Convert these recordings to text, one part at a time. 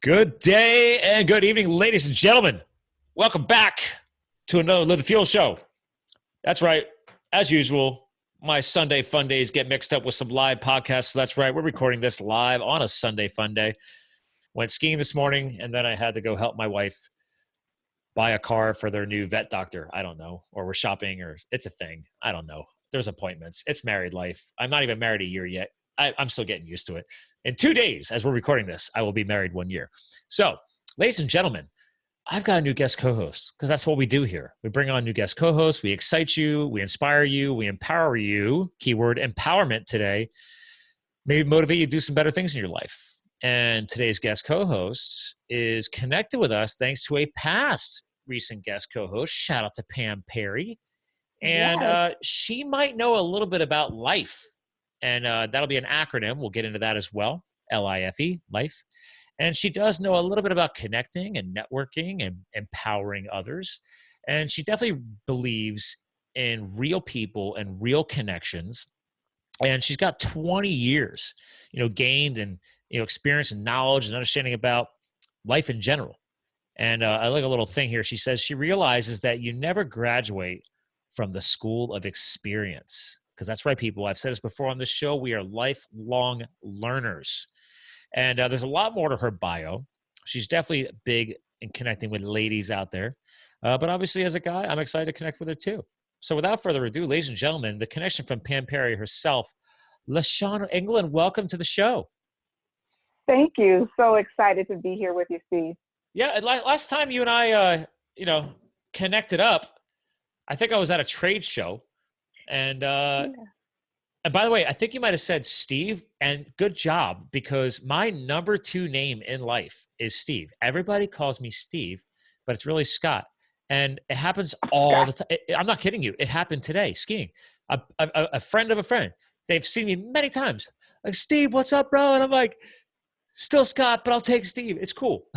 Good day and good evening, ladies and gentlemen. Welcome back to another Live the Fuel show. That's right. As usual, my Sunday fun days get mixed up with some live podcasts. So that's right. We're recording this live on a Sunday fun day. Went skiing this morning, and then I had to go help my wife buy a car for their new vet doctor. I don't know. Or we're shopping, or it's a thing. I don't know. There's appointments. It's married life. I'm not even married a year yet. I'm still getting used to it. In 2 days, as we're recording this, I will be married 1 year. So, ladies and gentlemen, I've got a new guest co-host because that's what we do here. We bring on new guest co-hosts. We excite you. We inspire you. We empower you. Keyword empowerment today. Maybe motivate you to do some better things in your life. And today's guest co-host is connected with us thanks to a past recent guest co-host. Shout out to Pam Perry. And Yes. she might know a little bit about life. And that'll be an acronym. We'll get into that as well. LIFE, life. And she does know a little bit about connecting and networking and empowering others. And she definitely believes in real people and real connections. And she's got 20 years, gained and, experience and knowledge and understanding about life in general. And I like a little thing here. She says she realizes that you never graduate from the school of experience. Because that's right, people. I've said this before on this show. We are lifelong learners. And there's a lot more to her bio. She's definitely big in connecting with ladies out there. But obviously, as a guy, I'm excited to connect with her too. So without further ado, ladies and gentlemen, the connection from Pam Perry herself, LaShawn England, welcome to the show. Thank you. So excited to be here with you, Steve. Yeah, last time you and I, connected up, I think I was at a trade show. And and by the way, I think you might have said Steve, and good job, because my number 2 name in life is Steve. Everybody calls me Steve, but it's really Scott. And it happens all the time. I'm not kidding you. It happened today, skiing. A friend of a friend. They've seen me many times. Like, Steve, what's up, bro? And I'm like, still Scott, but I'll take Steve. It's cool.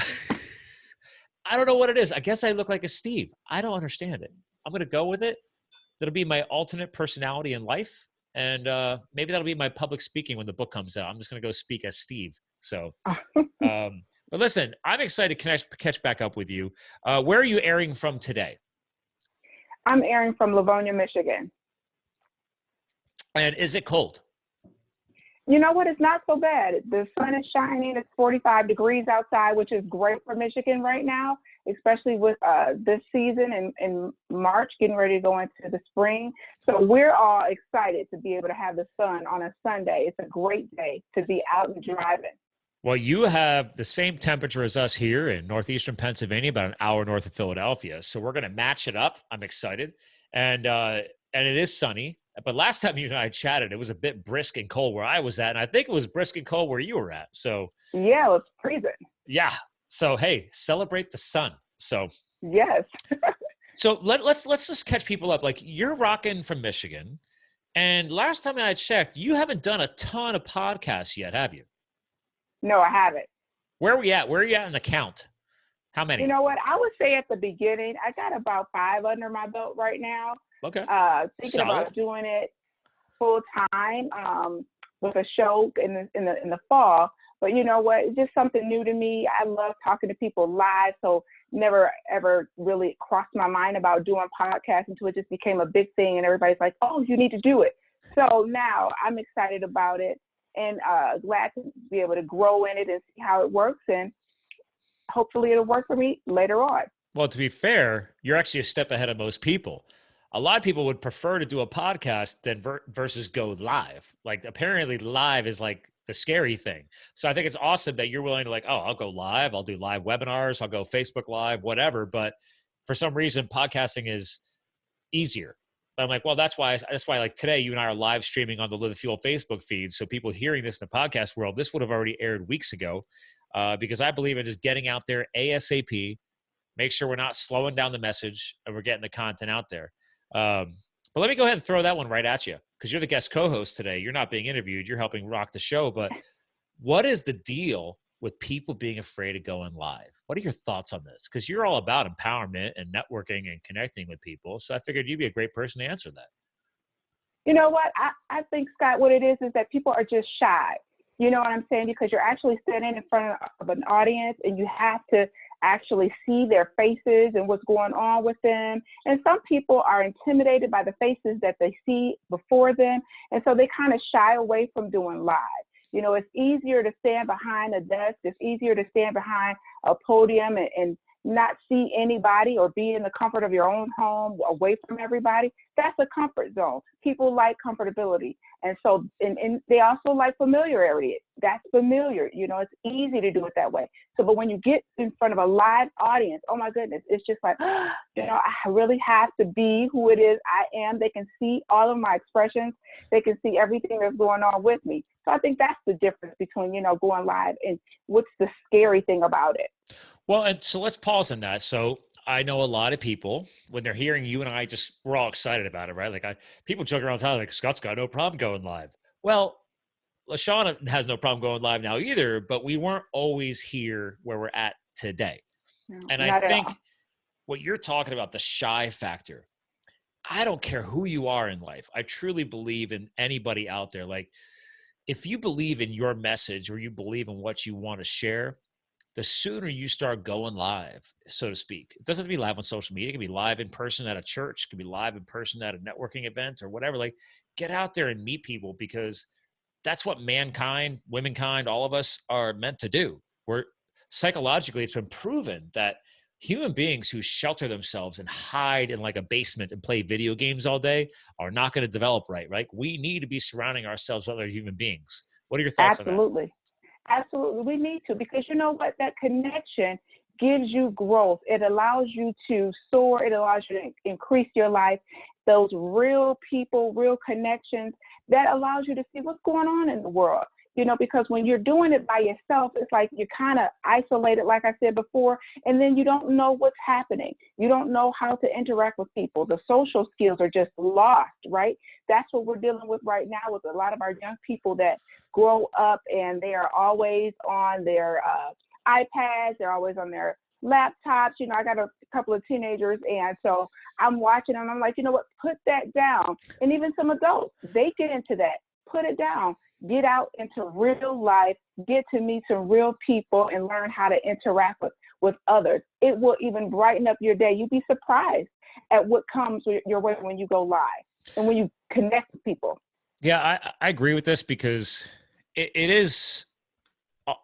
I don't know what it is. I guess I look like a Steve. I don't understand it. I'm going to go with it. That'll be my alternate personality in life. And maybe that'll be my public speaking when the book comes out. I'm just going to go speak as Steve. So, but listen, I'm excited to catch back up with you. Where are you airing from today? I'm airing from Livonia, Michigan. And is it cold? You know what? It's not so bad. The sun is shining. It's 45 degrees outside, which is great for Michigan right now, especially with this season in March, getting ready to go into the spring. So we're all excited to be able to have the sun on a Sunday. It's a great day to be out and driving. Well, you have the same temperature as us here in northeastern Pennsylvania, about an hour north of Philadelphia. So we're going to match it up. I'm excited. And it is sunny. But last time you and I chatted, it was a bit brisk and cold where I was at. And I think it was brisk and cold where you were at. So yeah, it was freezing. Yeah. So, hey, celebrate the sun. So yes. So let's just catch people up. Like, you're rocking from Michigan. And last time I checked, you haven't done a ton of podcasts yet, have you? No, I haven't. Where are we at? Where are you at in the count? How many? You know what? I would say at the beginning, I got about 5 under my belt right now. Okay. Thinking about doing it full time with a show in the fall. But you know what? It's just something new to me. I love talking to people live, so never ever really crossed my mind about doing podcasts until it just became a big thing, and everybody's like, "Oh, you need to do it." So now I'm excited about it, and glad to be able to grow in it and see how it works, and hopefully it'll work for me later on. Well, to be fair, you're actually a step ahead of most people. A lot of people would prefer to do a podcast than versus go live. Like, apparently live is like the scary thing. So I think it's awesome that you're willing to, like, oh, I'll go live. I'll do live webinars. I'll go Facebook Live, whatever. But for some reason, podcasting is easier. But I'm like, well, that's why like today you and I are live streaming on the Live the Fuel Facebook feed. So people hearing this in the podcast world, this would have already aired weeks ago, because I believe in just getting out there ASAP, make sure we're not slowing down the message and we're getting the content out there. But let me go ahead and throw that one right at you, because you're the guest co-host today. You're not being interviewed. You're helping rock the show. But what is the deal with people being afraid of going live? What are your thoughts on this? Because you're all about empowerment and networking and connecting with people. So I figured you'd be a great person to answer that. You know what? I think, Scott, what it is that people are just shy. You know what I'm saying? Because you're actually sitting in front of an audience and you have to actually see their faces and what's going on with them. And some people are intimidated by the faces that they see before them. And so they kind of shy away from doing live. You know, it's easier to stand behind a desk. It's easier to stand behind a podium and not see anybody or be in the comfort of your own home away from everybody. That's a comfort zone. People like comfortability. And so, and they also like familiarity. That's familiar. You know, it's easy to do it that way. So, but when you get in front of a live audience, oh my goodness, it's just like, you know, I really have to be who it is I am. They can see all of my expressions. They can see everything that's going on with me. So I think that's the difference between, you know, going live and what's the scary thing about it. Well, and so let's pause on that. So I know a lot of people, when they're hearing you and I, we're all excited about it, right? Like people joke around the time, like, Scott's got no problem going live. Well, LaShawn has no problem going live now either, but we weren't always here where we're at today. No, And I think what you're talking about, the shy factor, I don't care who you are in life. I truly believe in anybody out there. Like, if you believe in your message or you believe in what you want to share, the sooner you start going live, so to speak. It doesn't have to be live on social media. It can be live in person at a church. It can be live in person at a networking event or whatever. Like, get out there and meet people, because that's what mankind, womankind, all of us are meant to do. We're psychologically, it's been proven that human beings who shelter themselves and hide in like a basement and play video games all day are not going to develop right? We need to be surrounding ourselves with other human beings. What are your thoughts on that? Absolutely. Absolutely. We need to, because you know what? That connection gives you growth. It allows you to soar. It allows you to increase your life. Those real people, real connections, that allows you to see what's going on in the world. You know, because when you're doing it by yourself, it's like you're kind of isolated, like I said before, and then you don't know what's happening. You don't know how to interact with people. The social skills are just lost, right? That's what we're dealing with right now with a lot of our young people that grow up and they are always on their iPads. They're always on their laptops. You know, I got a couple of teenagers, and so I'm watching them. I'm like, you know what? Put that down. And even some adults, they get into that. Put it down. Get out into real life, get to meet some real people and learn how to interact with others. It will even brighten up your day. You'd be surprised at what comes your way when you go live and when you connect with people. Yeah, I agree with this, because it is,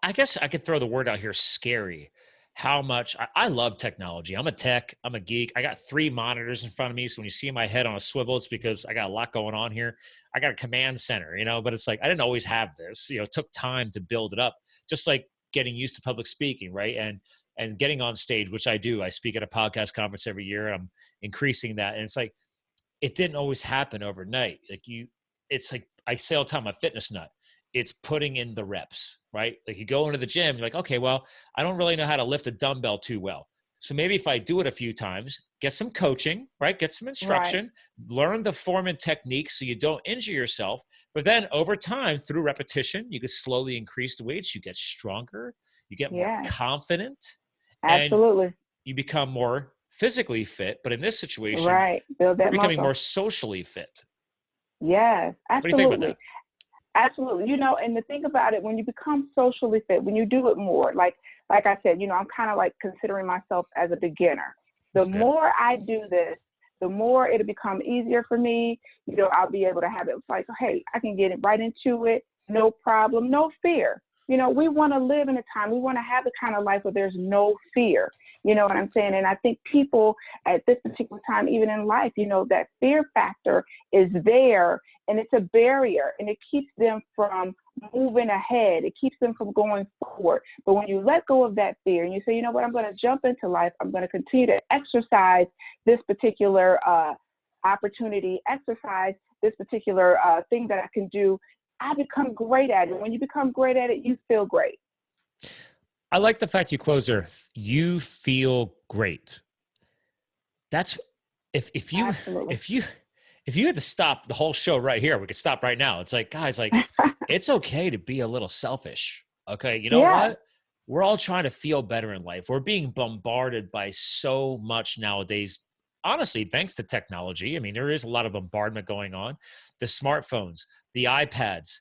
I guess I could throw the word out here, scary. How much I love technology. I'm a tech. I'm a geek. I got 3 monitors in front of me. So when you see my head on a swivel, it's because I got a lot going on here. I got a command center, you know, but it's like, I didn't always have this, you know, it took time to build it up, just like getting used to public speaking. Right. And getting on stage, which I do. I speak at a podcast conference every year. I'm increasing that. And it's like, it didn't always happen overnight. It's like I say all the time, I'm a fitness nut. It's putting in the reps, right? Like you go into the gym, you're like, okay, well, I don't really know how to lift a dumbbell too well. So maybe if I do it a few times, get some coaching, right? Get some instruction, learn the form and technique so you don't injure yourself. But then over time, through repetition, you can slowly increase the weights. You get stronger, you get more confident, Absolutely. and you become more physically fit. But in this situation, build that you're becoming muscle. more socially fit. Yes, absolutely. What do you think about that? Absolutely. You know, and the thing about it, when you become socially fit, when you do it more, like I said, you know, I'm kind of like considering myself as a beginner. The more I do this, the more it'll become easier for me. You know, I'll be able to have it like, hey, I can get it right into it. No problem, no fear. You know, we want to live in a time, we want to have the kind of life where there's no fear. You know what I'm saying? And I think people at this particular time, even in life, you know, that fear factor is there, and it's a barrier, and it keeps them from moving ahead. It keeps them from going forward. But when you let go of that fear and you say, you know what, I'm going to jump into life. I'm going to continue to exercise this particular opportunity, exercise this particular thing that I can do. I become great at it. When you become great at it, you feel great. I like the fact you close there. You feel great. That's if you had to stop the whole show right here, we could stop right now. It's like, guys, like it's okay to be a little selfish. Okay. You know what? We're all trying to feel better in life. We're being bombarded by so much nowadays. Honestly, thanks to technology. I mean, there is a lot of bombardment going on. The smartphones, the iPads,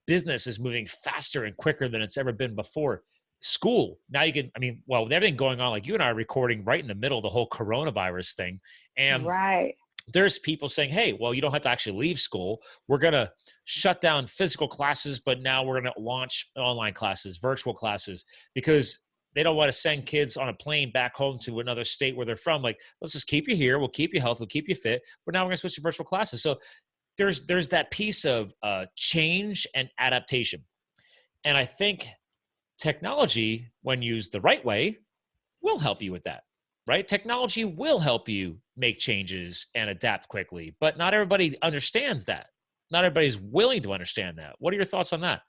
Business is moving faster and quicker than it's ever been before. School, now you can, I mean, well, with everything going on, like you and I are recording right in the middle of the whole coronavirus thing. And Right. there's people saying, hey, well, you don't have to actually leave school. We're going to shut down physical classes, but now we're going to launch online classes, virtual classes, because they don't want to send kids on a plane back home to another state where they're from. Like, let's just keep you here. We'll keep you healthy. We'll keep you fit. But now we're going to switch to virtual classes. So there's that piece of change and adaptation. And I think technology, when used the right way, will help you with that, right? Technology will help you make changes and adapt quickly, but not everybody understands that. Not everybody's willing to understand that. What are your thoughts on that?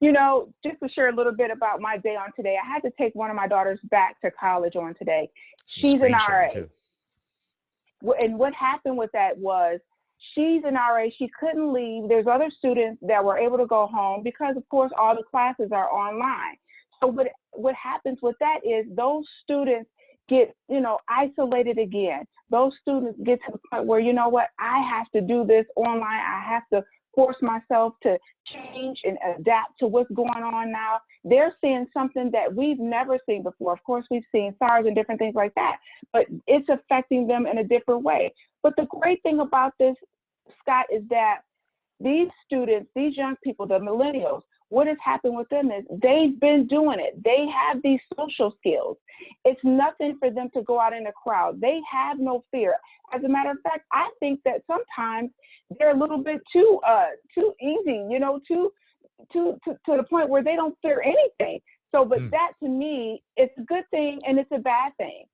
You know, just to share a little bit about my day on today, I had to take one of my daughters back to college on today. She's an RA. And what happened with that was she's an RA. She couldn't leave. There's other students that were able to go home because, of course, all the classes are online. So what happens with that is those students get, isolated again. Those students get to the point where, you know what, I have to do this online. I have to force myself to change and adapt to what's going on now. They're seeing something that we've never seen before. Of course, we've seen SARS and different things like that, but it's affecting them in a different way. But the great thing about this, Scott, is that these students, these young people, the millennials, what has happened with them is they've been doing it. They have these social skills. It's nothing for them to go out in a crowd. They have no fear. As a matter of fact, I think that sometimes they're a little bit too easy, to the point where they don't fear anything. So, but that to me, it's a good thing and it's a bad thing.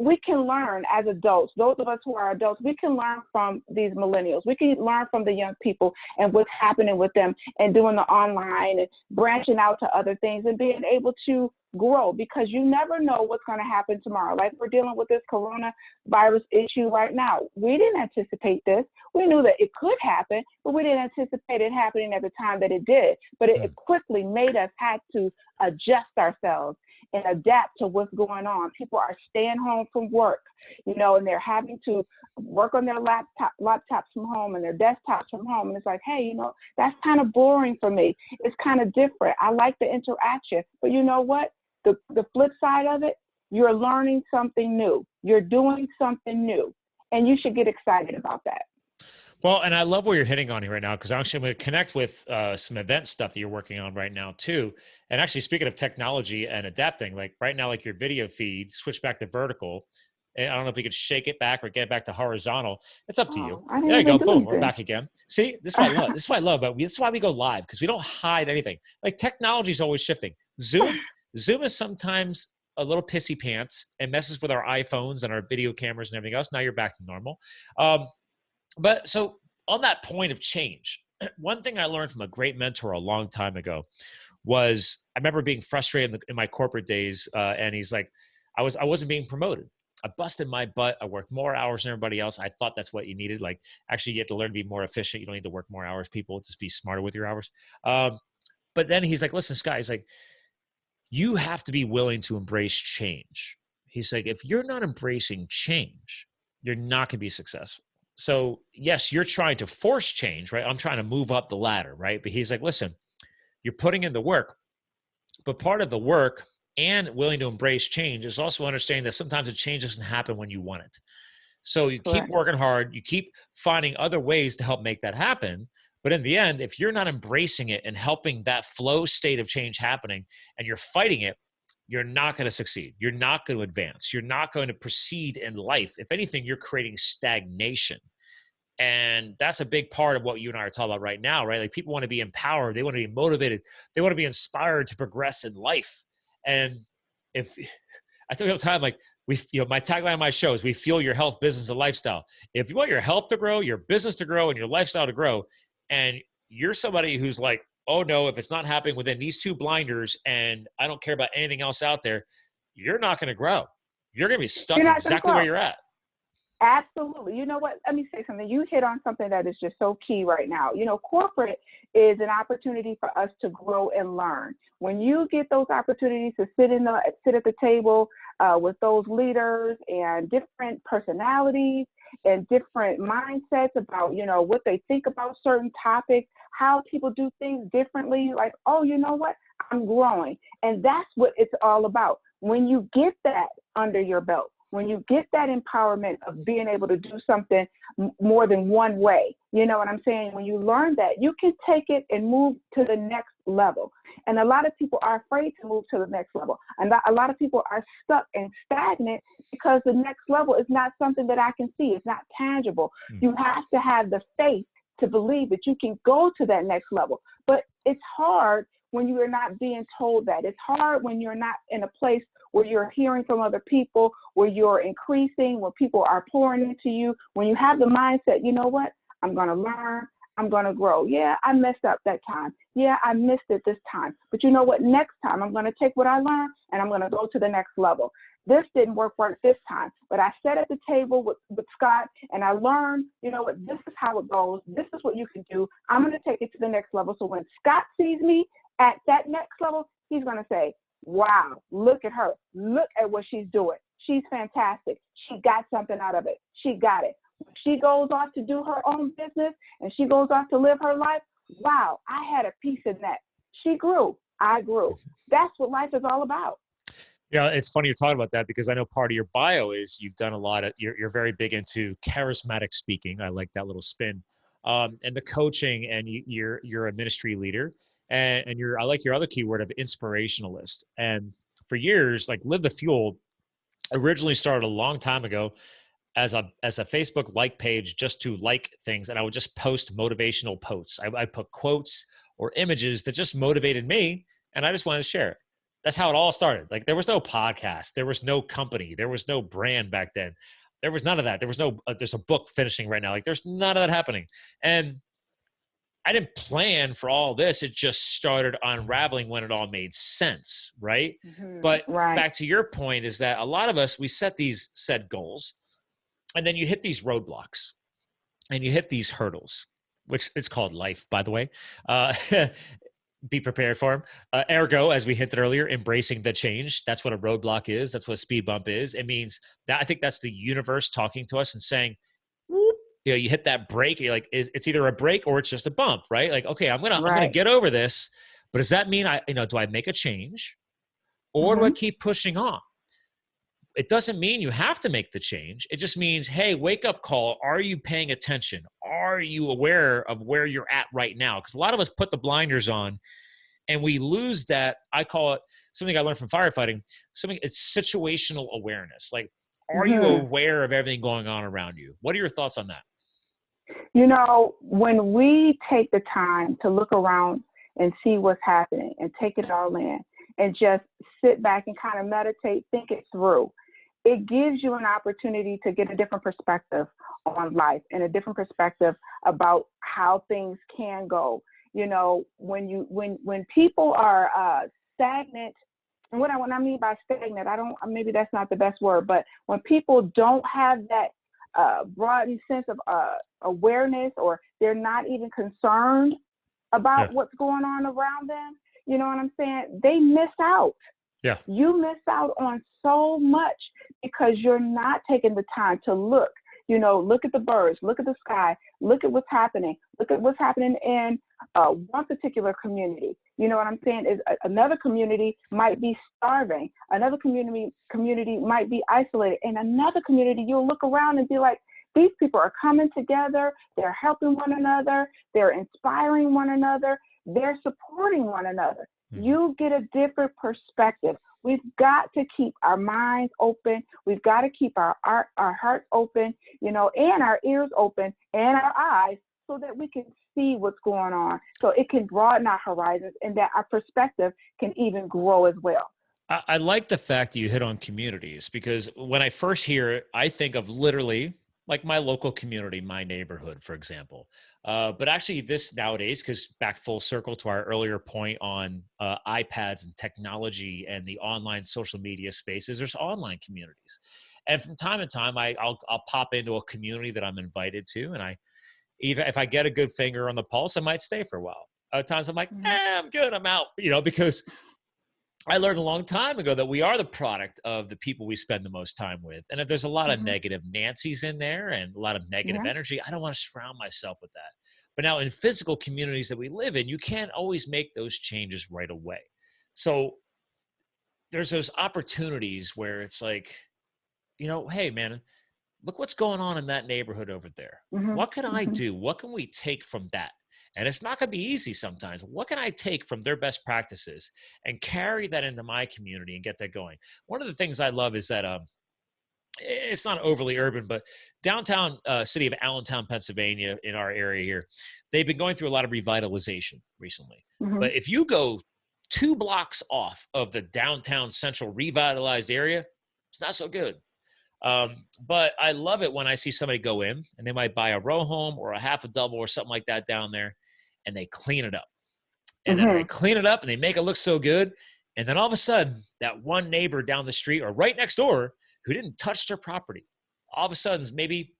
We can learn as adults, those of us who are adults, we can learn from these millennials. We can learn from the young people and what's happening with them and doing the online and branching out to other things and being able to grow, because you never know what's going to happen tomorrow. Like we're dealing with this coronavirus issue right now. We didn't anticipate this. We knew that it could happen, but we didn't anticipate it happening at the time that it did. But it quickly made us have to adjust ourselves and adapt to what's going on. People are staying home from work, and they're having to work on their laptops from home and their desktops from home. And it's like, hey, that's kind of boring for me. It's kind of different. I like the interaction. But you know what? The flip side of it, you're learning something new. You're doing something new. And you should get excited about that. Well, and I love where you're hitting on here right now, because actually I'm going to connect with some event stuff that you're working on right now too. And actually, speaking of technology and adapting, like right now, like your video feed, switch back to vertical. And I don't know if we could shake it back or get it back to horizontal. It's up to you. There you go. Boom. We're back again. See, this is what I love. This is what I love about this is why we go live, because we don't hide anything. Like technology is always shifting. Zoom is sometimes a little pissy pants and messes with our iPhones and our video cameras and everything else. Now you're back to normal. But so on that point of change, one thing I learned from a great mentor a long time ago was, I remember being frustrated in my corporate days, and he's like, I wasn't being promoted. I busted my butt. I worked more hours than everybody else. I thought that's what you needed. Like, actually, you have to learn to be more efficient. You don't need to work more hours. People, just be smarter with your hours. But then he's like, listen, Scott, he's like, you have to be willing to embrace change. He's like, if you're not embracing change, you're not going to be successful. So yes, you're trying to force change, right? I'm trying to move up the ladder, right? But he's like, listen, you're putting in the work, but part of the work and willing to embrace change is also understanding that sometimes the change doesn't happen when you want it. So you keep working hard, you keep finding other ways to help make that happen. But in the end, if you're not embracing it and helping that flow state of change happening and you're fighting it, you're not going to succeed. You're not going to advance. You're not going to proceed in life. If anything, you're creating stagnation. And that's a big part of what you and I are talking about right now, right? Like people want to be empowered. They want to be motivated. They want to be inspired to progress in life. And if I tell you all the time, like my tagline on my show is, we fuel your health, business, and lifestyle. If you want your health to grow, your business to grow, and your lifestyle to grow, and you're somebody who's like, oh no, if it's not happening within these two blinders and I don't care about anything else out there, you're not going to grow. You're going to be stuck exactly where you're at. Absolutely. You know what? Let me say something. You hit on something that is just so key right now. Corporate is an opportunity for us to grow and learn. When you get those opportunities to sit at the table with those leaders and different personalities and different mindsets about, what they think about certain topics, how people do things differently. Like, oh, you know what? I'm growing. And that's what it's all about. When you get that under your belt, when you get that empowerment of being able to do something more than one way, you know what I'm saying? When you learn that, you can take it and move to the next level. And a lot of people are afraid to move to the next level. And a lot of people are stuck and stagnant because the next level is not something that I can see. It's not tangible. You have to have the faith to believe that you can go to that next level. But it's hard when you are not being told that. It's hard when you're not in a place where you're hearing from other people, where you're increasing, where people are pouring into you, when you have the mindset, you know what, I'm going to learn, I'm going to grow. Yeah, I messed up that time. Yeah, I missed it this time. But you know what, next time I'm going to take what I learned and I'm going to go to the next level. This didn't work this time, but I sat at the table with Scott and I learned, you know what, this is how it goes. This is what you can do. I'm going to take it to the next level. So when Scott sees me at that next level, he's going to say, wow, look at her. Look at what she's doing. She's fantastic. She got something out of it. She got it. When she goes off to do her own business and she goes off to live her life, wow, I had a piece in that. She grew. I grew. That's what life is all about. Yeah, it's funny you're talking about that because I know part of your bio is you've done a lot of, you're very big into charismatic speaking. I like that little spin. And the coaching, and you're a ministry leader, and I like your other keyword of inspirationalist. And for years, like Live the Fuel originally started a long time ago as a Facebook like page just to like things, and I would just post motivational posts. I put quotes or images that just motivated me, and I just wanted to share it. That's how it all started. Like there was no podcast, there was no company, there was no brand back then. There was none of that. There was no, there's a book finishing right now. Like there's none of that happening. And I didn't plan for all this. It just started unraveling when it all made sense. Right. But back to your point is that a lot of us, we set these set goals and then you hit these roadblocks and you hit these hurdles, which it's called life, by the way. Be prepared for them. Ergo, as we hinted earlier, embracing the change. That's what a roadblock is. That's what a speed bump is. It means that I think that's the universe talking to us and saying, whoop, you know, you hit that brake. You're like, it's either a brake or it's just a bump, right? Like, okay, I'm gonna get over this. But does that mean do I make a change, or do I keep pushing on? It doesn't mean you have to make the change. It just means, hey, wake up call. Are you paying attention? Are you aware of where you're at right now? Because a lot of us put the blinders on and we lose that. I call it something I learned from firefighting. It's situational awareness. Like, are you aware of everything going on around you? What are your thoughts on that? You know, when we take the time to look around and see what's happening and take it all in and just sit back and kind of meditate, think it through, it gives you an opportunity to get a different perspective on life and a different perspective about how things can go. You know, when people are stagnant, and what I mean by stagnant, maybe that's not the best word, but when people don't have that broadened sense of awareness, or they're not even concerned about what's going on around them, you know what I'm saying? They miss out. Yeah. You miss out on so much because you're not taking the time to look. You know, look at the birds, look at the sky, look at what's happening, look at what's happening in one particular community. You know what I'm saying? Is another community might be starving, another community might be isolated, and another community you'll look around and be like, these people are coming together, they're helping one another, they're inspiring one another, they're supporting one another. You get a different perspective. We've got to keep our minds open. We've got to keep our hearts open, you know, and our ears open and our eyes so that we can see what's going on. So it can broaden our horizons and that our perspective can even grow as well. I like the fact that you hit on communities, because when I first hear it, I think of literally like my local community, my neighborhood, for example. But actually this nowadays, because back full circle to our earlier point on iPads and technology and the online social media spaces, there's online communities. And from time to time, I'll pop into a community that I'm invited to. And even if I get a good finger on the pulse, I might stay for a while. Other times I'm like, I'm good, I'm out, you know, because I learned a long time ago that we are the product of the people we spend the most time with. And if there's a lot of negative Nancy's in there and a lot of negative energy, I don't want to surround myself with that. But now in physical communities that we live in, you can't always make those changes right away. So there's those opportunities where it's like, hey man, look what's going on in that neighborhood over there. Mm-hmm. What can I Mm-hmm. do? What can we take from that? And it's not going to be easy sometimes. What can I take from their best practices and carry that into my community and get that going? One of the things I love is that it's not overly urban, but downtown city of Allentown, Pennsylvania, in our area here, they've been going through a lot of revitalization recently. Mm-hmm. But if you go 2 blocks off of the downtown central revitalized area, it's not so good. But I love it when I see somebody go in and they might buy a row home or a half a double or something like that down there, and they clean it up. And then they clean it up and they make it look so good. And then all of a sudden, that one neighbor down the street or right next door who didn't touch their property, all of a sudden maybe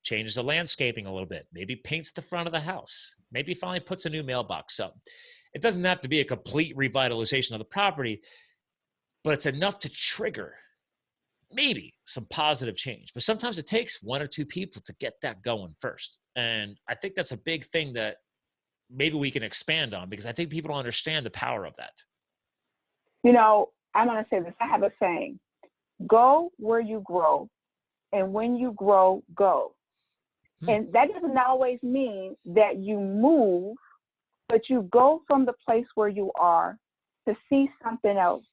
changes the landscaping a little bit, maybe paints the front of the house, maybe finally puts a new mailbox up. It doesn't have to be a complete revitalization of the property, but it's enough to trigger maybe some positive change. But sometimes it takes 1 or 2 people to get that going first. And I think that's a big thing that maybe we can expand on, because I think people don't understand the power of that. I'm going to say this. I have a saying: go where you grow, and when you grow, go. And that doesn't always mean that you move, but you go from the place where you are to see something else.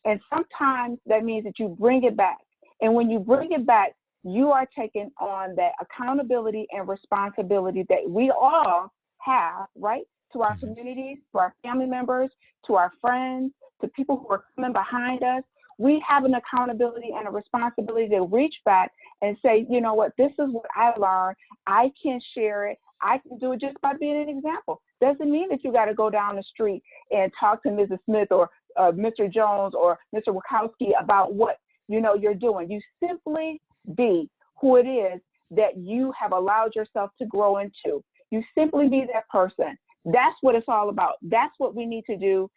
And sometimes that means that you bring it back. And when you bring it back, you are taking on that accountability and responsibility that we all have, right? To our communities, to our family members, to our friends, to people who are coming behind us. We have an accountability and a responsibility to reach back and say, you know what, this is what I learned. I can share it. I can do it just by being an example. Doesn't mean that you got to go down the street and talk to Mrs. Smith or Mr. Jones or Mr. Wachowski about what you're doing. You simply be who it is that you have allowed yourself to grow into. You simply be that person. That's what it's all about. That's what we need to do.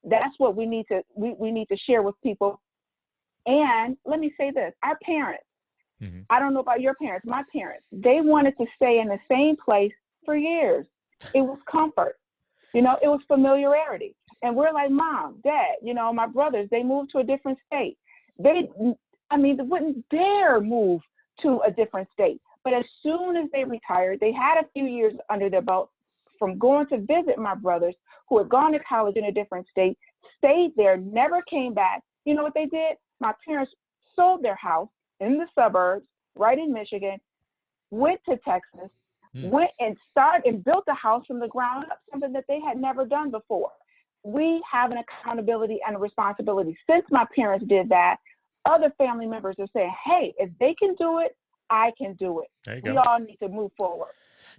That's what we need to share with people. And let me say this: our parents. I don't know about your parents. My parents, they wanted to stay in the same place for years. It was comfort. It was familiarity. And we're like, Mom, Dad, my brothers, they moved to a different state. They wouldn't dare move to a different state. But as soon as they retired, they had a few years under their belt from going to visit my brothers who had gone to college in a different state, stayed there, never came back. You know what they did? My parents sold their house in the suburbs, right in Michigan, went to Texas, went and started and built a house from the ground up, something that they had never done before. We have an accountability and a responsibility. Since my parents did that, other family members are saying, hey, if they can do it, I can do it. There you We go. all need to move forward.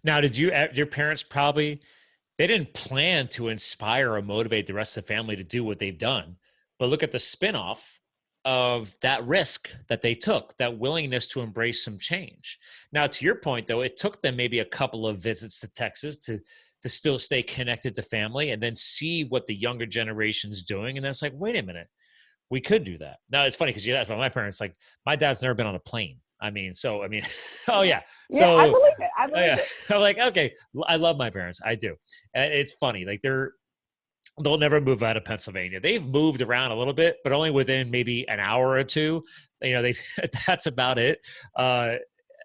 Now, did your parents they didn't plan to inspire or motivate the rest of the family to do what they've done, but look at the spinoff of that risk that they took, that willingness to embrace some change. Now, to your point, though, it took them maybe a couple of visits to Texas to still stay connected to family and then see what the younger generation's doing. And then it's like, wait a minute, we could do that. Now, it's funny because you asked about my parents. Like, my dad's never been on a plane. Oh yeah. Yeah, So I believe it. I believe it. I'm like, okay, I love my parents. I do. And it's funny. Like they'll never move out of Pennsylvania. They've moved around a little bit, but only within maybe an hour or two. That's about it.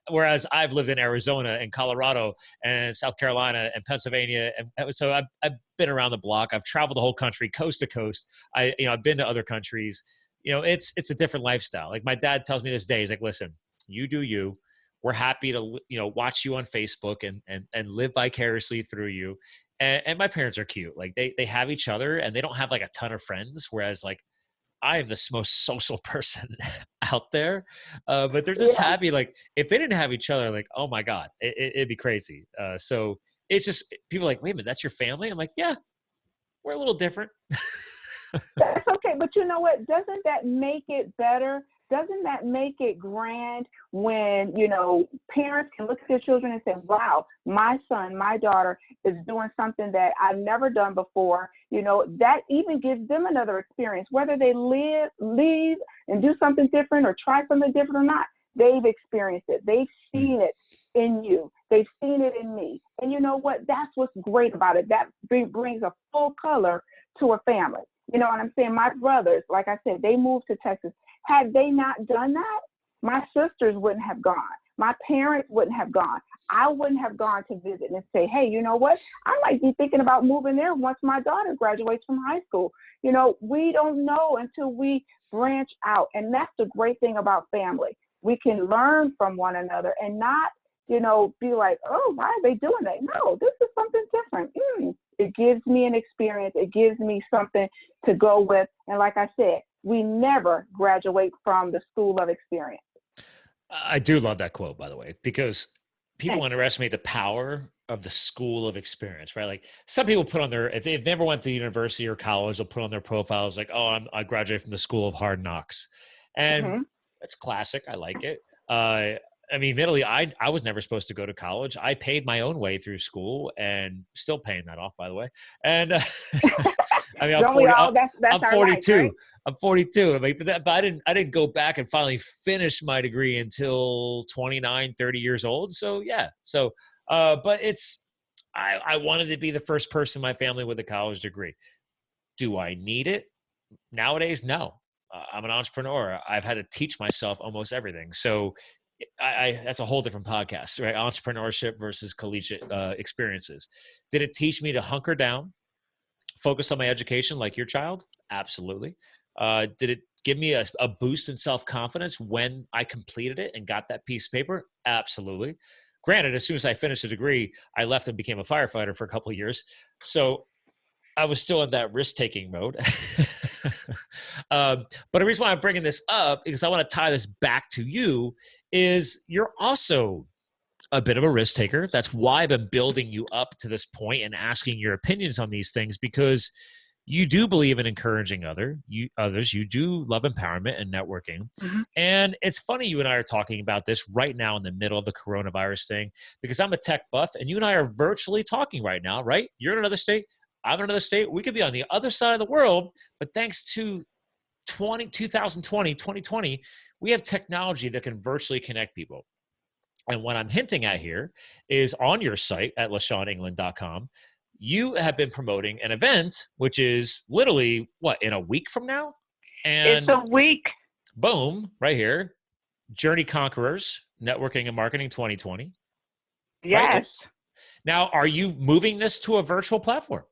Whereas I've lived in Arizona and Colorado and South Carolina and Pennsylvania. And so I've been around the block. I've traveled the whole country, coast to coast. I've been to other countries. It's a different lifestyle. Like my dad tells me this day, he's like, listen, you do you. We're happy to, watch you on Facebook and live vicariously through you. And my parents are cute. Like they have each other and they don't have like a ton of friends. Whereas like I am the most social person out there. But they're just happy. Like if they didn't have each other, like, oh my God, it'd be crazy. So it's just people are like, wait a minute, that's your family? I'm like, yeah, we're a little different. That's okay. But you know what? Doesn't that make it better? Doesn't that make it grand when, parents can look at their children and say, wow, my son, my daughter is doing something that I've never done before. That even gives them another experience, whether they leave and do something different or try something different or not. They've experienced it. They've seen it in you. They've seen it in me. And you know what? That's what's great about it. That brings a full color to a family. You know what I'm saying? My brothers, like I said, they moved to Texas. Had they not done that, my sisters wouldn't have gone. My parents wouldn't have gone. I wouldn't have gone to visit and say, hey, you know what? I might be thinking about moving there once my daughter graduates from high school. You know, we don't know until we branch out. And that's the great thing about family. We can learn from one another and not, you know, be like, oh, why are they doing that? No, this is something different. It gives me an experience. It gives me something to go with. And like I said, we never graduate from the school of experience. I do love that quote, by the way, because people underestimate the power of the school of experience, right? Like some people put on their, if they've never went to university or college, they'll put on their profiles like, oh, I graduated from the school of hard knocks. And that's classic. I like it. I mean, admittedly, I was never supposed to go to college. I paid my own way through school and still paying that off, by the way. And I mean, I'm 42. Life, right? I'm 42. I mean, but I didn't go back and finally finish my degree until 29, 30 years old. So yeah. So, but I wanted to be the first person in my family with a college degree. Do I need it? Nowadays, no. I'm an entrepreneur. I've had to teach myself almost everything. So that's a whole different podcast, right? Entrepreneurship versus collegiate experiences. Did it teach me to hunker down, focus on my education like your child? Absolutely. Did it give me a boost in self-confidence when I completed it and got that piece of paper? Absolutely. Granted, as soon as I finished the degree, I left and became a firefighter for a couple of years. So I was still in that risk-taking mode. But the reason why I'm bringing this up, because I want to tie this back to you, is you're also a bit of a risk taker. That's why I've been building you up to this point and asking your opinions on these things, because you do believe in encouraging others. You do love empowerment and networking. And it's funny you and I are talking about this right now in the middle of the coronavirus thing, because I'm a tech buff and you and I are virtually talking right now, right? You're in another state. I'm in another state. We could be on the other side of the world, but thanks to 2020, we have technology that can virtually connect people. And what I'm hinting at here is on your site at LaShawnEngland.com, you have been promoting an event, which is literally, in a week from now? And it's a week. Boom, right here. Journey Conquerors, Networking and Marketing 2020. Yes. Right? Now, are you moving this to a virtual platform?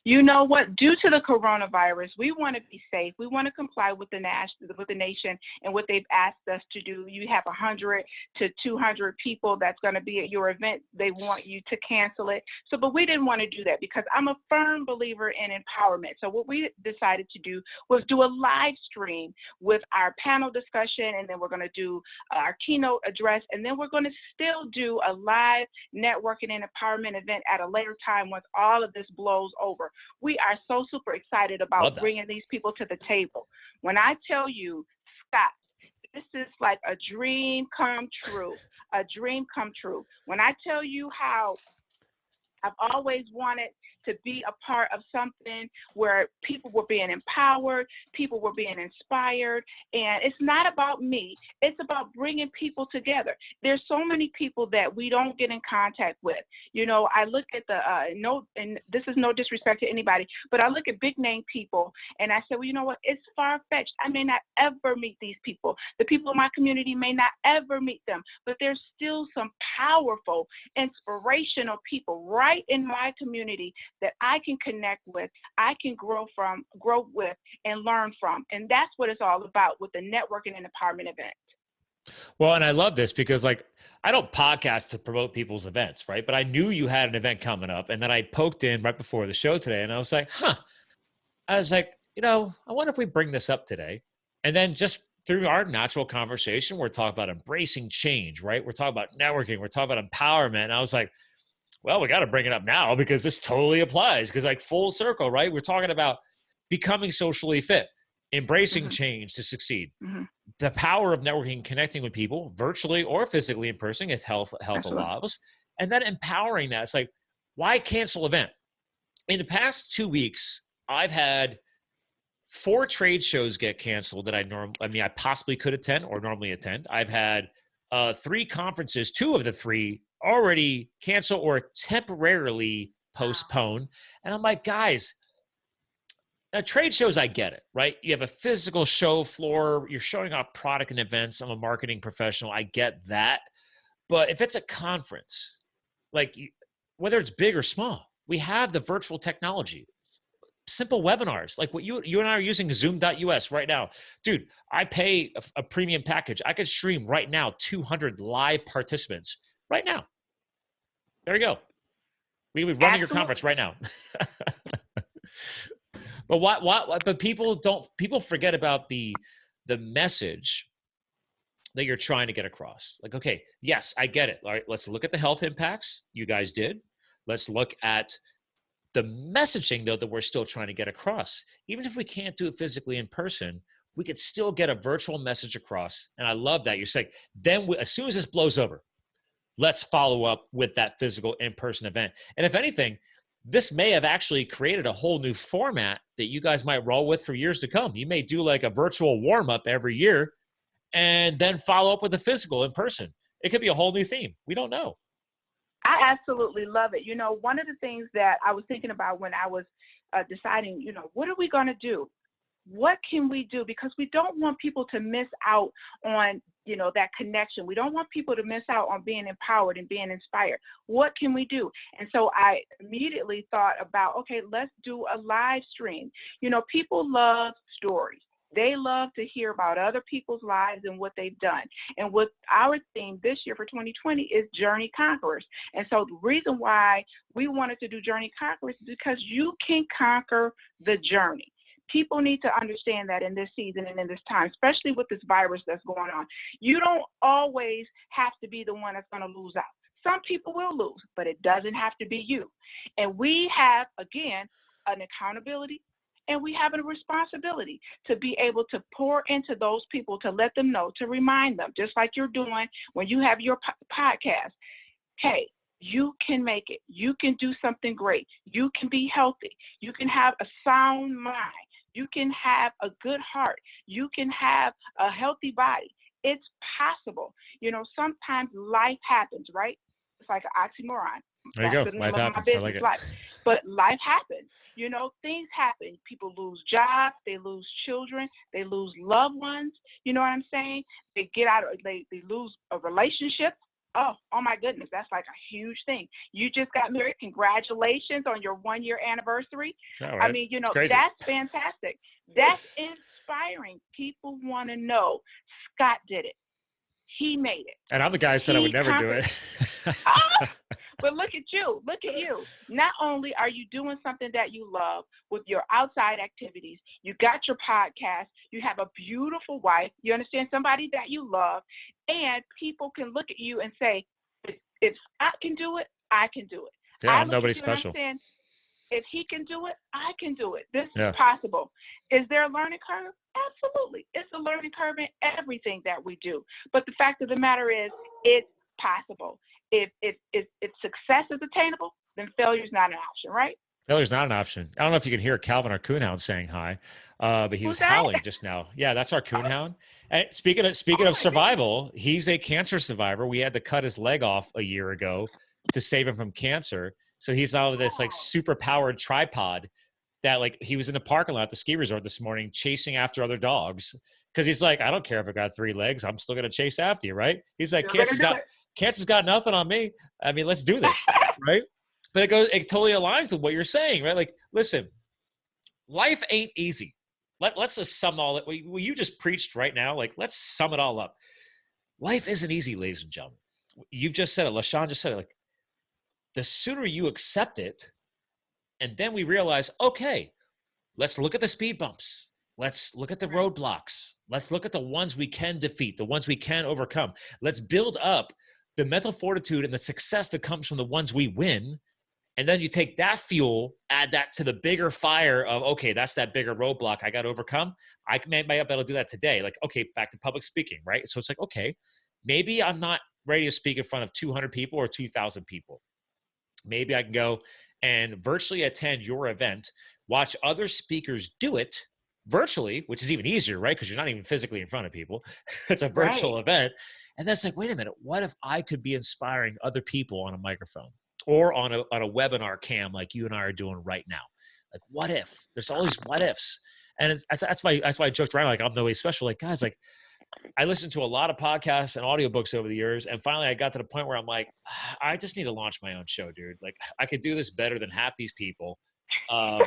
You know what? Due to the coronavirus, we want to be safe. We want to comply with the nation and what they've asked us to do. You have 100 to 200 people that's going to be at your event. They want you to cancel it. But we didn't want to do that because I'm a firm believer in empowerment. So what we decided to do was do a live stream with our panel discussion, and then we're going to do our keynote address, and then we're going to still do a live networking and empowerment event at a later time once all of this blows over. We are so super excited about bringing these people to the table. When I tell you, Scott, this is like a dream come true, a dream come true. When I tell you how I've always wanted to be a part of something where people were being empowered, people were being inspired, and it's not about me. It's about bringing people together. There's so many people that we don't get in contact with. You know, I look at and this is no disrespect to anybody, but I look at big name people and I say, well, you know what? It's far-fetched. I may not ever meet these people. The people in my community may not ever meet them, but there's still some powerful, inspirational people right in my community that I can connect with, I can grow with, and learn from. And that's what it's all about with the networking and empowerment event. Well, and I love this because I don't podcast to promote people's events, right? But I knew you had an event coming up, and then I poked in right before the show today, and I was like, I wonder if we bring this up today. And then just through our natural conversation, we're talking about embracing change, right? We're talking about networking, we're talking about empowerment. And I was like, well, we got to bring it up now because this totally applies, because full circle, right? We're talking about becoming socially fit, embracing change to succeed, the power of networking, connecting with people virtually or physically in person if health allows, and then empowering that. It's like, why cancel event? In the past 2 weeks, I've had 4 trade shows get canceled that I possibly could attend or normally attend. I've had 3 conferences, 2 of the 3 already cancel or temporarily postpone. And I'm like, guys, now trade shows, I get it, right? You have a physical show floor, you're showing off product and events. I'm a marketing professional. I get that. But if it's a conference, like whether it's big or small, we have the virtual technology, simple webinars like what you and I are using, zoom.us right now. Dude, I pay a premium package. I could stream right now 200 live participants right now. There you go. We would run your conference right now. But but people forget about the message that you're trying to get across. Like, okay, yes, I get it. All right, let's look at the health impacts you guys did. Let's look at the messaging, though, that we're still trying to get across. Even if we can't do it physically in person, we could still get a virtual message across. And I love that. You're saying, then as soon as this blows over, let's follow up with that physical in-person event. And if anything, this may have actually created a whole new format that you guys might roll with for years to come. You may do like a virtual warm-up every year and then follow up with the physical in person. It could be a whole new theme. We don't know. I absolutely love it. You know, one of the things that I was thinking about when I was deciding, you know, what are we going to do? What can we do? Because we don't want people to miss out on, you know, that connection. We don't want people to miss out on being empowered and being inspired. What can we do? And so I immediately thought about, okay, let's do a live stream. You know, people love stories. They love to hear about other people's lives and what they've done. And what our theme this year for 2020 is Journey Conquerors. And so the reason why we wanted to do Journey Conquerors is because you can conquer the journey. People need to understand that in this season and in this time, especially with this virus that's going on. You don't always have to be the one that's going to lose out. Some people will lose, but it doesn't have to be you. And we have, again, an accountability. And we have a responsibility to be able to pour into those people, to let them know, to remind them, just like you're doing when you have your podcast. Hey, you can make it. You can do something great. You can be healthy. You can have a sound mind. You can have a good heart. You can have a healthy body. It's possible. You know, sometimes life happens, right? It's like an oxymoron. There you go. Life happens. I like it. Life. But life happens. You know, things happen. People lose jobs. They lose children. They lose loved ones. You know what I'm saying? They get out. They lose a relationship. Oh my goodness. That's like a huge thing. You just got married. Congratulations on your 1-year anniversary. Right. I mean, you know, that's fantastic. That's inspiring. People want to know Scott did it. He made it. And I'm the guy who said I would never do it. But look at you. Look at you. Not only are you doing something that you love with your outside activities, you got your podcast, you have a beautiful wife, you understand, somebody that you love, and people can look at you and say, if Scott can do it, I can do it. Yeah, nobody special. If he can do it, I can do it. This is possible. Is there a learning curve? Absolutely. It's a learning curve in everything that we do. But the fact of the matter is, it's possible. If success is attainable, then failure is not an option, right? Failure's not an option. I don't know if you can hear Calvin, our coonhound, saying hi, but he was howling just now. Yeah, that's our coonhound. And speaking of survival, he's a cancer survivor. We had to cut his leg off a year ago to save him from cancer. So he's now with this like super powered tripod that like he was in the parking lot at the ski resort this morning chasing after other dogs because he's like, I don't care if I got 3 legs, I'm still gonna chase after you, right? He's like, cancer's got nothing on me. I mean, let's do this, right? But it totally aligns with what you're saying, right? Like, listen, life ain't easy. Let's just sum all it. What you just preached right now, like, let's sum it all up. Life isn't easy, ladies and gentlemen. You've just said it. LaShawn just said it. Like, the sooner you accept it, and then we realize, okay, let's look at the speed bumps. Let's look at the roadblocks. Let's look at the ones we can defeat, the ones we can overcome. Let's build up the mental fortitude and the success that comes from the ones we win. And then you take that fuel, add that to the bigger fire of, okay, that's that bigger roadblock I got to overcome. I may be able to do that today. Like, okay, back to public speaking, right? So it's like, okay, maybe I'm not ready to speak in front of 200 people or 2,000 people. Maybe I can go and virtually attend your event, watch other speakers do it, virtually, which is even easier, right? Because you're not even physically in front of people. It's a Right. virtual event. And that's like, wait a minute, what if I could be inspiring other people on a microphone or on a webinar cam like you and I are doing right now? Like, what if? There's all these what ifs. And that's why I joked around like I'm no way special. Like, guys, like I listened to a lot of podcasts and audiobooks over the years, and finally I got to the point where I'm like, I just need to launch my own show, dude. Like I could do this better than half these people. All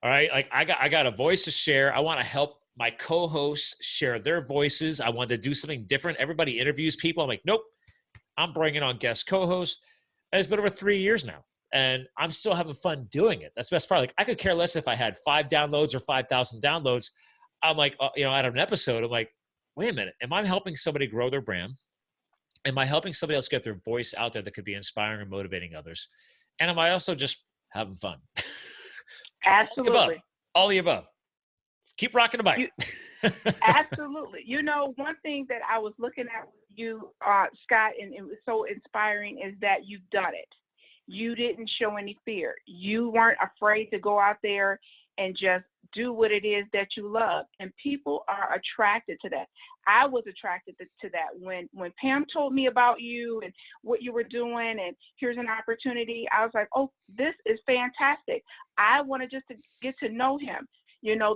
right, like I got a voice to share. I want to help my co-hosts share their voices. I want to do something different. Everybody interviews people. I'm like, nope, I'm bringing on guest co-hosts. And it's been over 3 years now, and I'm still having fun doing it. That's the best part. Like I could care less if I had 5 downloads or 5,000 downloads. I'm like, out of an episode, I'm like, wait a minute, am I helping somebody grow their brand? Am I helping somebody else get their voice out there that could be inspiring and motivating others? And am I also just having fun? Absolutely. All the above. Keep rocking the bike. Absolutely. One thing that I was looking at with you, Scott, and it was so inspiring is that you've done it. You didn't show any fear. You weren't afraid to go out there and just do what it is that you love. And people are attracted to that. I was attracted to that. When Pam told me about you and what you were doing and here's an opportunity, I was like, oh, this is fantastic. I wanted just to get to know him.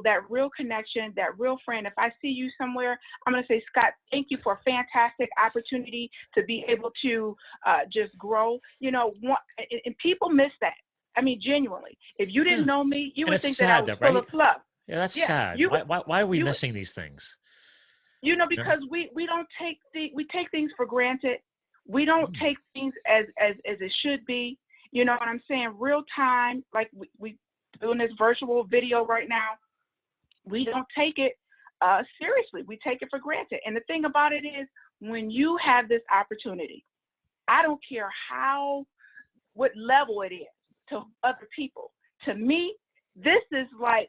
That real connection, that real friend. If I see you somewhere, I'm going to say, Scott, thank you for a fantastic opportunity to be able to just grow. And people miss that. I mean, genuinely, if you didn't know me, you would think that I was full of fluff. Yeah, that's sad. Why are we missing these things? Because we don't we take things for granted. We don't take things as it should be. You know what I'm saying? Real time, like we doing this virtual video right now, we don't take it seriously. We take it for granted. And the thing about it is, when you have this opportunity, I don't care what level it is to other people. To me, this is like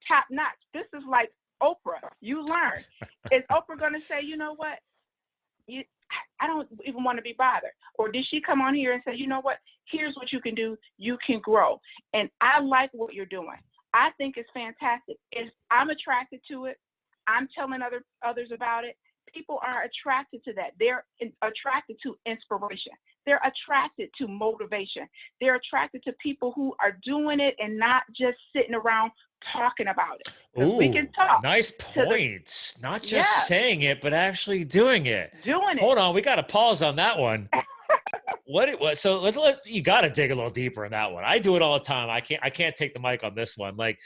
top notch. This is like Oprah. You learn. Is Oprah going to say, you know what? I don't even want to be bothered. Or did she come on here and say, you know what? Here's what you can do. You can grow. And I like what you're doing. I think it's fantastic. I'm attracted to it. I'm telling others about it. People are attracted to that. They're attracted to inspiration. They're attracted to motivation. They're attracted to people who are doing it and not just sitting around talking about it. Ooh, we can talk. Nice points. Not just saying it, but actually doing it. Hold on, we got to pause on that one. What it was? So you got to dig a little deeper in that one. I do it all the time. I can't take the mic on this one. Like,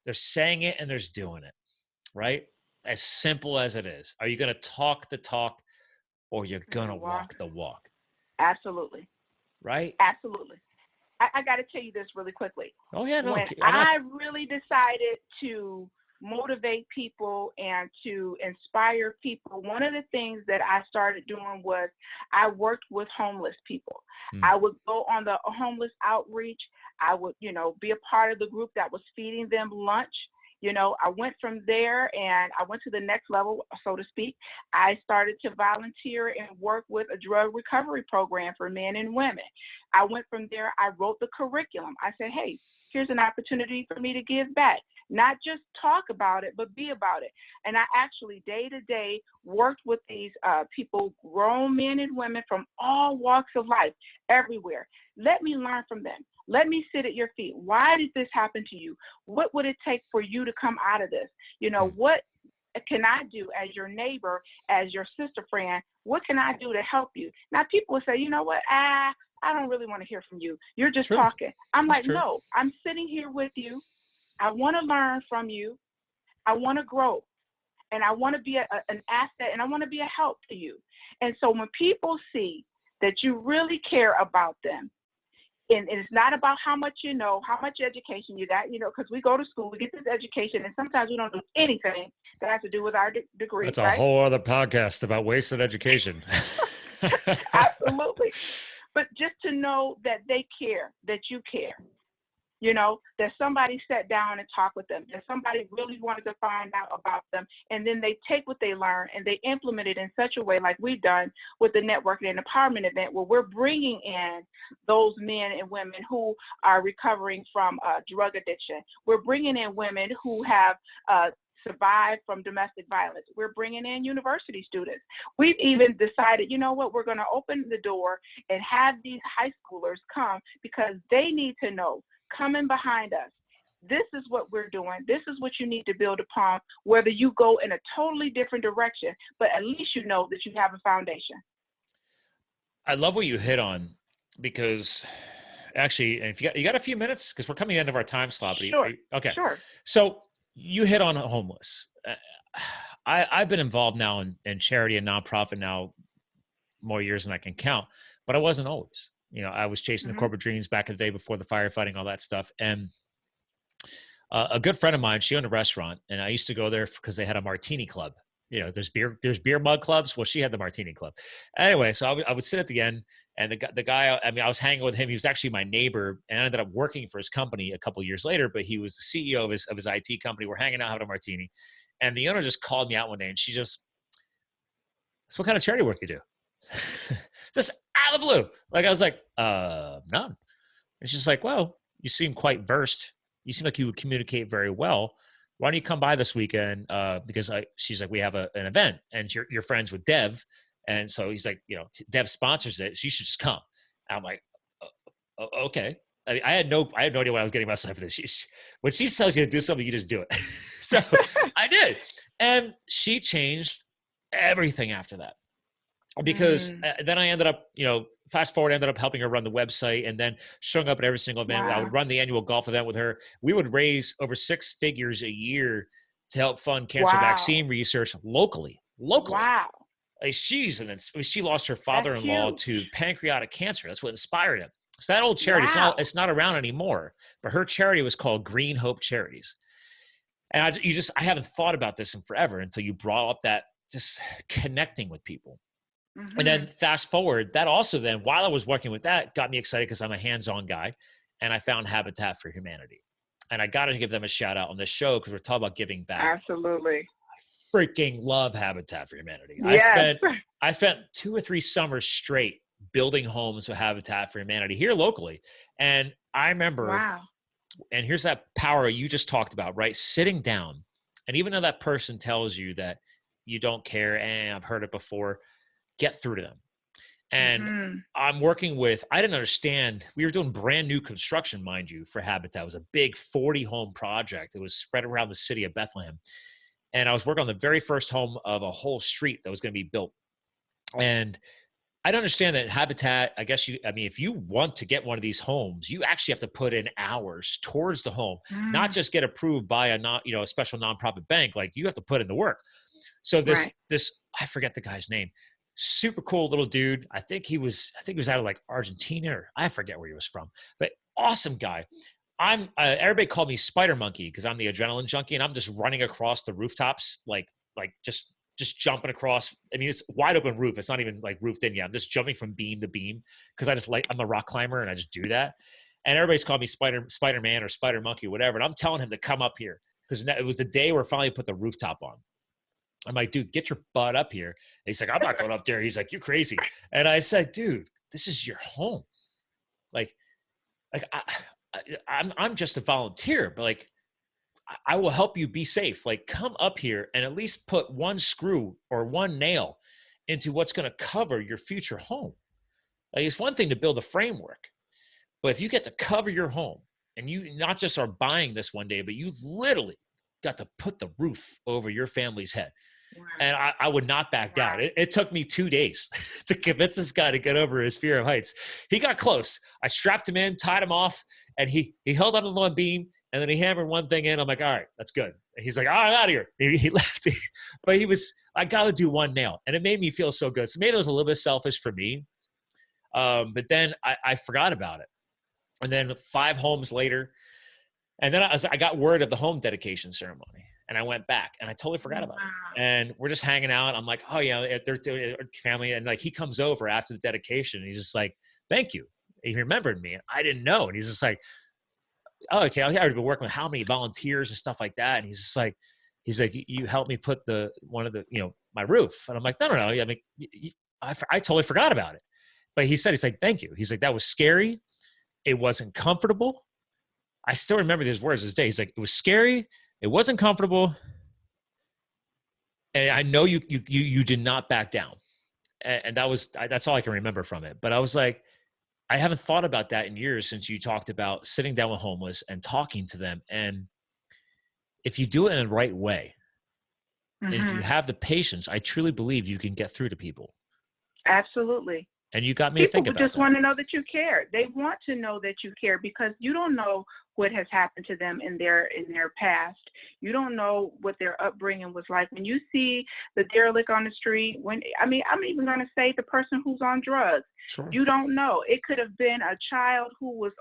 they're saying it and there's doing it, right? As simple as it is. Are you going to talk the talk or you're going to walk the walk? Absolutely. Right? Absolutely. I got to tell you this really quickly. Oh, yeah. No, when I really decided to motivate people and to inspire people, one of the things that I started doing was I worked with homeless people. I would go on the homeless outreach. I would, be a part of the group that was feeding them lunch. I went from there and I went to the next level, so to speak. I started to volunteer and work with a drug recovery program for men and women. I went from there. I wrote the curriculum. I said, hey, here's an opportunity for me to give back. Not just talk about it, but be about it. And I actually day to day worked with these people, grown men and women from all walks of life, everywhere. Let me learn from them. Let me sit at your feet. Why did this happen to you? What would it take for you to come out of this? What can I do as your neighbor, as your sister friend? What can I do to help you? Now, people will say, you know what? I don't really want to hear from you. You're just talking. I'm like, no, I'm sitting here with you. I want to learn from you. I want to grow. And I want to be an asset, and I want to be a help to you. And so when people see that you really care about them, and it's not about how much you know, how much education you got, because we go to school, we get this education, and sometimes we don't do anything that has to do with our degree. That's a whole other podcast about wasted education. Absolutely. But just to know that they care, that you care, You know, that somebody sat down and talked with them, that somebody really wanted to find out about them, and then they take what they learn and they implement it in such a way, like we've done with the networking and empowerment event, where we're bringing in those men and women who are recovering from drug addiction. We're bringing in women who have survived from domestic violence. We're bringing in university students. We've even decided, you know what, we're going to open the door and have these high schoolers come, because they need to know, coming behind us, this is what we're doing. This is what you need to build upon, whether you go in a totally different direction, but at least you know that you have a foundation. I love what you hit on, because actually, and if you got a few minutes, because we're coming to the end of our time slot. Sure. Okay. Sure. So you hit on homeless. I've been involved now in charity and nonprofit now more years than I can count, but I wasn't always. You know, I was chasing the corporate dreams back in the day before the firefighting, all that stuff. And a good friend of mine, she owned a restaurant, and I used to go there because they had a martini club. You know, there's beer mug clubs. Well, she had the martini club. Anyway, so I would sit at the end, and the guy, I mean, I was hanging with him. He was actually my neighbor, and I ended up working for his company a couple of years later, but he was the CEO of his IT company. We're hanging out, having a martini. And the owner just called me out one day, and she just, so what kind of charity work you do? Just out of the blue. Like, I was like, none. And she's like, well, you seem quite versed. You seem like you would communicate very well. Why don't you come by this weekend? Because she's like, we have an event, and you're friends with Dev. And so he's like, you know, Dev sponsors it, so you should just come. And I'm like, okay. I mean, I had no idea what I was getting myself into. When she tells you to do something, you just do it. So I did. And she changed everything after that. Because then I ended up, you know, fast forward, I ended up helping her run the website, and then showing up at every single event. Wow. I would run the annual golf event with her. We would raise over 6 figures a year to help fund cancer vaccine research locally. Wow. Like, she lost her father-in-law to pancreatic cancer. That's what inspired him. So that old charity, it's not around anymore, but her charity was called Green Hope Charities. And I haven't thought about this in forever until you brought up that just connecting with people. And then fast forward, that also then, while I was working with that, got me excited because I'm a hands-on guy, and I found Habitat for Humanity. And I got to give them a shout out on this show because we're talking about giving back. Absolutely. I freaking love Habitat for Humanity. Yes. I spent 2 or 3 summers straight building homes with Habitat for Humanity here locally. And I remember, and here's that power you just talked about, right? Sitting down, and even though that person tells you that you don't care, and I've heard it before, get through to them. And I'm working with, I didn't understand, we were doing brand new construction, mind you, for Habitat. It was a big 40 home project. It was spread around the city of Bethlehem. And I was working on the very first home of a whole street that was going to be built. And I don't understand that Habitat, if you want to get one of these homes, you actually have to put in hours towards the home, not just get approved by a special nonprofit bank. Like, you have to put in the work. So this, I forget the guy's name. Super cool little dude. I think he was out of like Argentina, or I forget where he was from, but awesome guy. Everybody called me Spider Monkey because I'm the adrenaline junkie, and I'm just running across the rooftops, like just jumping across. I mean, it's wide open roof. It's not even like roofed in yet. I'm just jumping from beam to beam because I'm a rock climber, and I just do that. And everybody's called me Spider-Man or Spider Monkey, whatever. And I'm telling him to come up here because it was the day where I finally put the rooftop on. I'm like, dude, get your butt up here. And he's like, I'm not going up there. He's like, you're crazy. And I said, dude, this is your home. Like I'm just a volunteer, but like, I will help you be safe. Like, come up here and at least put one screw or one nail into what's going to cover your future home. Like, it's one thing to build a framework, but if you get to cover your home, and you not just are buying this one day, but you literally got to put the roof over your family's head. And I would not back down. It took me 2 days to convince this guy to get over his fear of heights. He got close. I strapped him in, tied him off, and he held on to one beam, and then he hammered one thing in. I'm like, all right, that's good. And he's like, all right, I'm out of here. He left. But I got to do one nail. And it made me feel so good. So maybe it was a little bit selfish for me. But then I forgot about it. And then 5 homes later, and then I got word of the home dedication ceremony, and I went back, and I totally forgot about it. And we're just hanging out. I'm like, oh yeah, they're doing family. And like, he comes over after the dedication, and he's just like, thank you. He remembered me. And I didn't know. And he's just like, oh, okay, I've already been working with how many volunteers and stuff like that. And he's like, you helped me put one of the, my roof. And I'm like, no. I mean, I totally forgot about it. But he's like, thank you. He's like, that was scary. It wasn't comfortable. I still remember these words this day. He's like, it was scary. It wasn't comfortable. And I know you did not back down. And that's all I can remember from it. But I was like, I haven't thought about that in years since you talked about sitting down with homeless and talking to them. And if you do it in the right way, and if you have the patience, I truly believe you can get through to people. Absolutely. And you got me to think about that. People just want to know that you care. They want to know that you care because you don't know what has happened to them in their past. You don't know what their upbringing was like. When you see the derelict on the street, I'm even going to say the person who's on drugs. Sure. You don't know. It could have been a child who was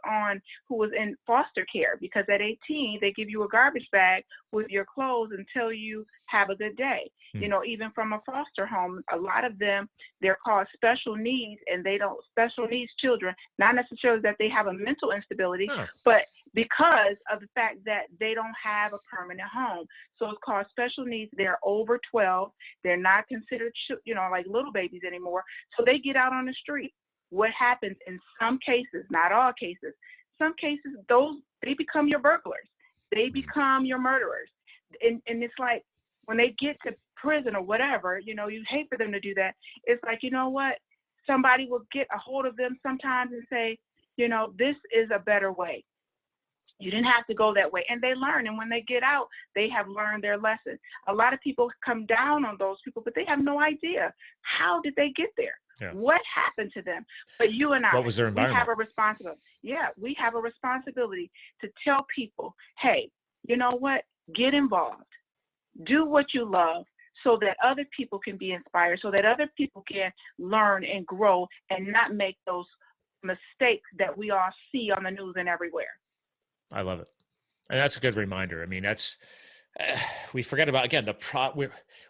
in foster care, because at 18 they give you a garbage bag with your clothes and tell you have a good day. Even from a foster home, a lot of them, they're called special needs, and special needs children, not necessarily that they have a mental instability, but because of the fact that they don't have a permanent home. So it's called special needs. They're over 12. They're not considered, like little babies anymore. So they get out on the street. What happens in some cases, not all cases, some cases, they become your burglars. They become your murderers. And it's like, when they get to prison or whatever, you hate for them to do that. It's like, you know what? Somebody will get a hold of them sometimes and say, this is a better way. You didn't have to go that way. And they learn. And when they get out, they have learned their lesson. A lot of people come down on those people, but they have no idea. How did they get there? Yeah. What happened to them? But you and I, what was their environment? We have a responsibility. Yeah, we have a responsibility to tell people, hey, you know what? Get involved. Do what you love so that other people can be inspired, so that other people can learn and grow and not make those mistakes that we all see on the news and everywhere. I love it. And that's a good reminder. I mean, we forget about, again,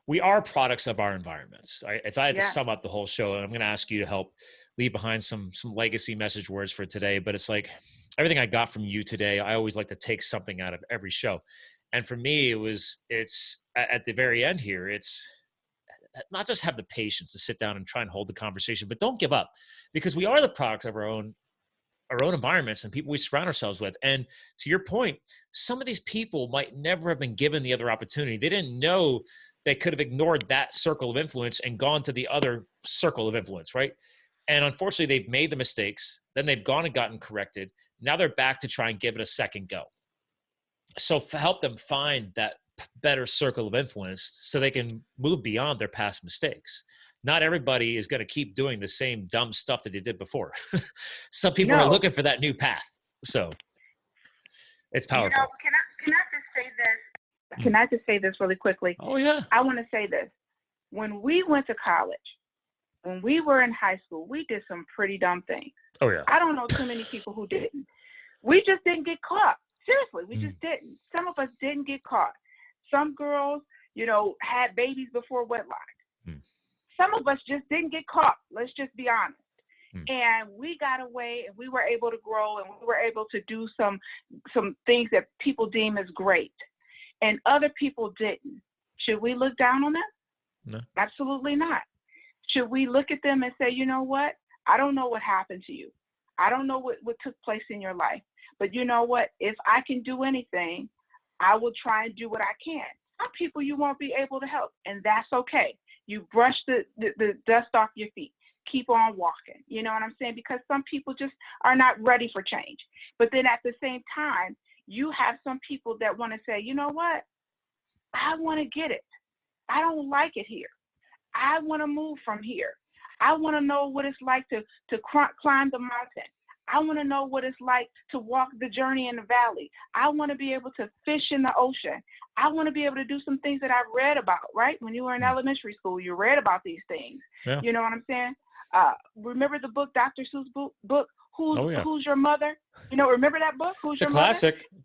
we are products of our environments. If I had to sum up the whole show, and I'm going to ask you to help leave behind some legacy message words for today, but it's like everything I got from you today, I always like to take something out of every show. And for me, it's at the very end here, it's not just have the patience to sit down and try and hold the conversation, but don't give up, because we are the product of our own environments and people we surround ourselves with. And to your point, some of these people might never have been given the other opportunity. They didn't know they could have ignored that circle of influence and gone to the other circle of influence, right? And unfortunately, they've made the mistakes. Then they've gone and gotten corrected. Now they're back to try and give it a second go. So help them find that better circle of influence so they can move beyond their past mistakes. Not everybody is going to keep doing the same dumb stuff that they did before. Some people are looking for that new path. So it's powerful. Can I just say this? Can I just say this really quickly? Oh, yeah. I want to say this. When we went to college, when we were in high school, we did some pretty dumb things. Oh, yeah. I don't know too many people who didn't. We just didn't get caught. Seriously, we just didn't. Some of us didn't get caught. Some girls, had babies before wedlock. Some of us just didn't get caught. Let's just be honest. And we got away, and we were able to grow, and we were able to do some things that people deem as great, and other people didn't. Should we look down on them? No. Absolutely not. Should we look at them and say, you know what? I don't know what happened to you. I don't know what took place in your life. But you know what? If I can do anything, I will try and do what I can. Some people you won't be able to help, and that's okay. You brush the dust off your feet. Keep on walking. You know what I'm saying? Because some people just are not ready for change. But then at the same time, you have some people that want to say, you know what? I want to get it. I don't like it here. I want to move from here. I want to know what it's like to climb the mountain. I want to know what it's like to walk the journey in the valley. I want to be able to fish in the ocean. I want to be able to do some things that I've read about, right? When you were in elementary school, you read about these things. Yeah. You know what I'm saying? Remember the book, Dr. Seuss book, Who's Your Mother? Remember that book? Who's Your Mother? It's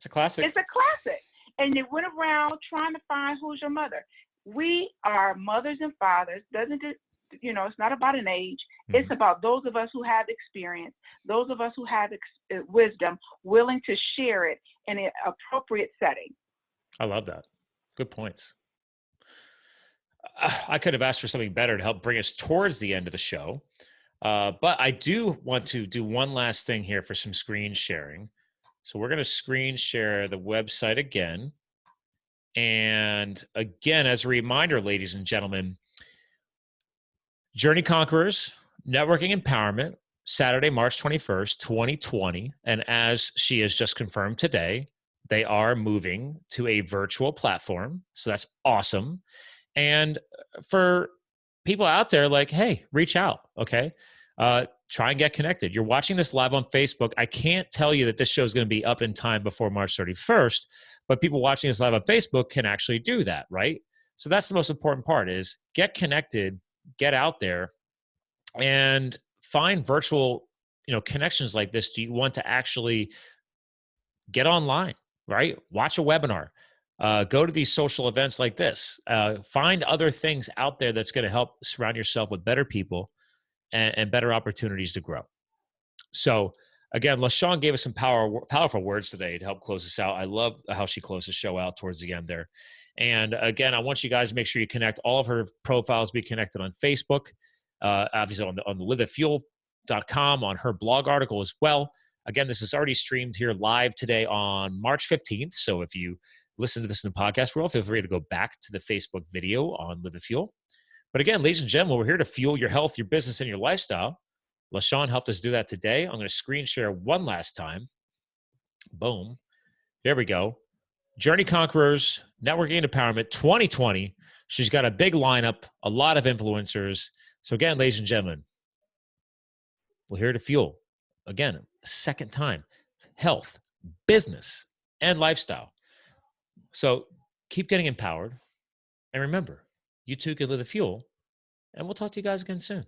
a classic. It's a classic. And it went around trying to find who's your mother. We are mothers and fathers. It's not about an age. It's about those of us who have experience, those of us who have wisdom, willing to share it in an appropriate setting. I love that. Good points. I could have asked for something better to help bring us towards the end of the show. But I do want to do one last thing here for some screen sharing. So we're going to screen share the website again. And again, as a reminder, ladies and gentlemen, Journey Conquerors, Networking Empowerment, Saturday, March 21st, 2020. And as she has just confirmed today, they are moving to a virtual platform. So that's awesome. And for people out there, like, hey, reach out, okay? Try and get connected. You're watching this live on Facebook. I can't tell you that this show is going to be up in time before March 31st, but people watching this live on Facebook can actually do that, right? So that's the most important part is get connected, get out there, and find virtual, connections like this. Do you want to actually get online, right? Watch a webinar. Go to these social events like this. Find other things out there that's going to help surround yourself with better people and better opportunities to grow. So again, LaShawn gave us some powerful words today to help close this out. I love how she closed the show out towards the end there. And again, I want you guys to make sure you connect. All of her profiles be connected on Facebook, obviously on the livethefuel.com, on her blog article as well. Again, this is already streamed here live today on March 15th. So if you listen to this in the podcast world, feel free to go back to the Facebook video on Live the Fuel. But again, ladies and gentlemen, we're here to fuel your health, your business, and your lifestyle. LaShawn helped us do that today. I'm going to screen share one last time. Boom. There we go. Journey Conquerors, Networking and Empowerment 2020. She's got a big lineup, a lot of influencers. So again, ladies and gentlemen, we're here to fuel. Again, second time, health, business, and lifestyle. So keep getting empowered. And remember, you too can live the fuel. And we'll talk to you guys again soon.